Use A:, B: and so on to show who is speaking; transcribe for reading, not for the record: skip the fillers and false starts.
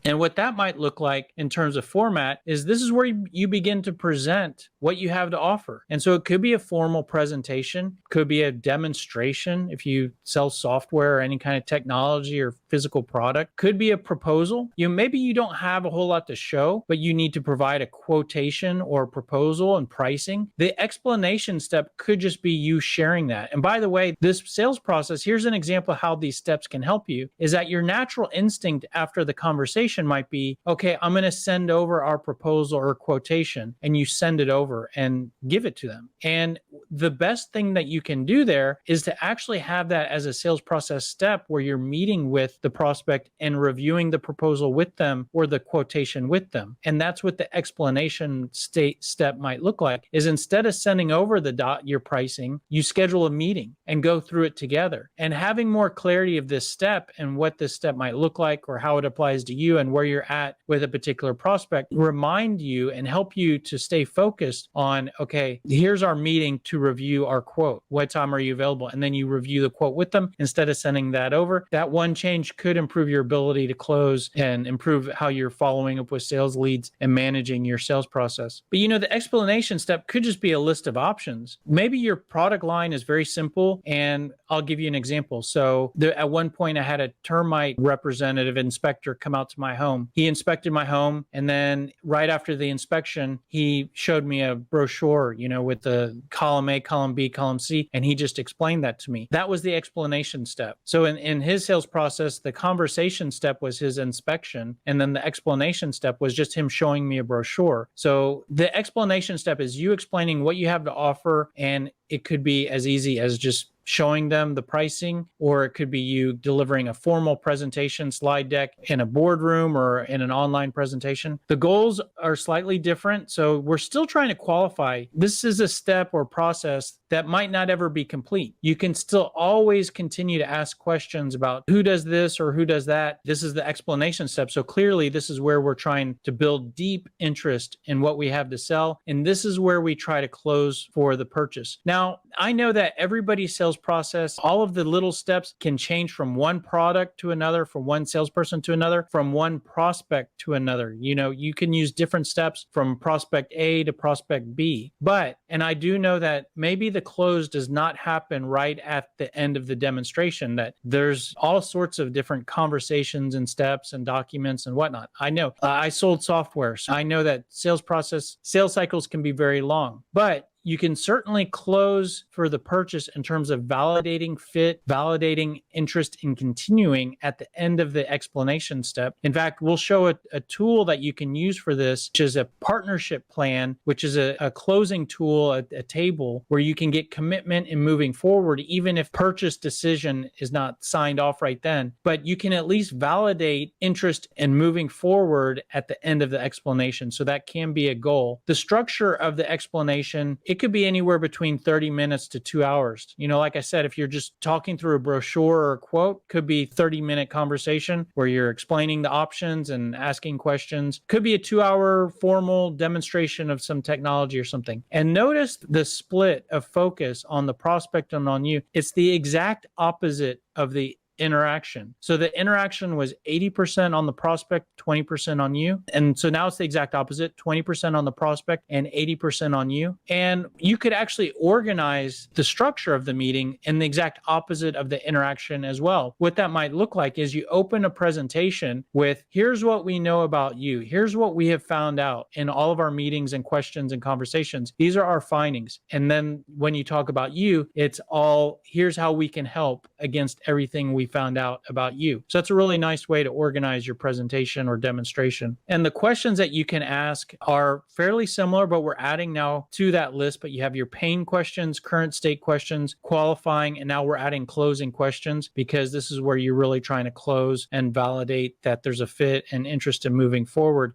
A: And what that might look like in terms of format is this is where you begin to present what you have to offer. And so it could be a formal presentation, could be a demonstration if you sell software or any kind of technology or physical product, could be a proposal. Maybe you don't have a whole lot to show, but you need to provide a quotation or proposal and pricing. The explanation step could just be you sharing that. And by the way, this sales process, here's an example of how these steps can help you, is that your natural instinct after the conversation might be, okay, I'm going to send over our proposal or quotation, and you send it over and give it to them. And the best thing that you can do there is to actually have that as a sales process step where you're meeting with the prospect and reviewing the proposal with them or the quotation with them. And that's what the explanation step might look like, is instead of sending over your pricing, you schedule a meeting and go through it together. And having more clarity of this step and what this step might look like or how it applies to you and where you're at with a particular prospect remind you and help you to stay focused on, okay, here's our meeting to review our quote. What time are you available? And then you review the quote with them instead of sending that over. That one change could improve your ability to close and improve how you're following up with sales leads and managing your sales process. But the explanation step could just be a list of options. Maybe your product line is very simple, and I'll give you an example. So at one point I had a termite representative inspector come out to my home. He inspected my home, and then right after the inspection, he showed me a brochure, with the column A, column B, column C, and he just explained that to me. That was the explanation step. So in his sales process, the conversation step was his inspection, and then the explanation step was just him showing me a brochure. So the explanation step is you explaining what you have to offer, and it could be as easy as just showing them the pricing, or it could be you delivering a formal presentation slide deck in a boardroom or in an online presentation. The goals are slightly different. So we're still trying to qualify. This is a step or process that might not ever be complete. You can still always continue to ask questions about who does this or who does that. This is the explanation step. So clearly this is where we're trying to build deep interest in what we have to sell. And this is where we try to close for the purchase. Now, I know that everybody's sales process, all of the little steps can change from one product to another, from one salesperson to another, from one prospect to another. You can use different steps from prospect A to prospect B. And I do know that maybe the close does not happen right at the end of the demonstration, that there's all sorts of different conversations and steps and documents and whatnot. I know I sold software. So I know that sales cycles can be very long, but you can certainly close for the purchase in terms of validating fit, validating interest in continuing at the end of the explanation step. In fact, we'll show a tool that you can use for this, which is a partnership plan, which is a closing tool, a table where you can get commitment in moving forward, even if purchase decision is not signed off right then. But you can at least validate interest in moving forward at the end of the explanation. So that can be a goal. The structure of the explanation, it could be anywhere between 30 minutes to 2 hours. Like I said, if you're just talking through a brochure or a quote, could be 30-minute conversation where you're explaining the options and asking questions. Could be a 2-hour formal demonstration of some technology or something. And notice the split of focus on the prospect and on you. It's the exact opposite of the interaction. So the interaction was 80% on the prospect, 20% on you. And so now it's the exact opposite, 20% on the prospect and 80% on you. And you could actually organize the structure of the meeting in the exact opposite of the interaction as well. What that might look like is you open a presentation with, here's what we know about you. Here's what we have found out in all of our meetings and questions and conversations. These are our findings. And then when you talk about you, it's all, here's how we can help against everything we found out about you. So that's a really nice way to organize your presentation or demonstration. And the questions that you can ask are fairly similar, but we're adding now to that list. But you have your pain questions, current state questions, qualifying, and now we're adding closing questions, because this is where you're really trying to close and validate that there's a fit and interest in moving forward.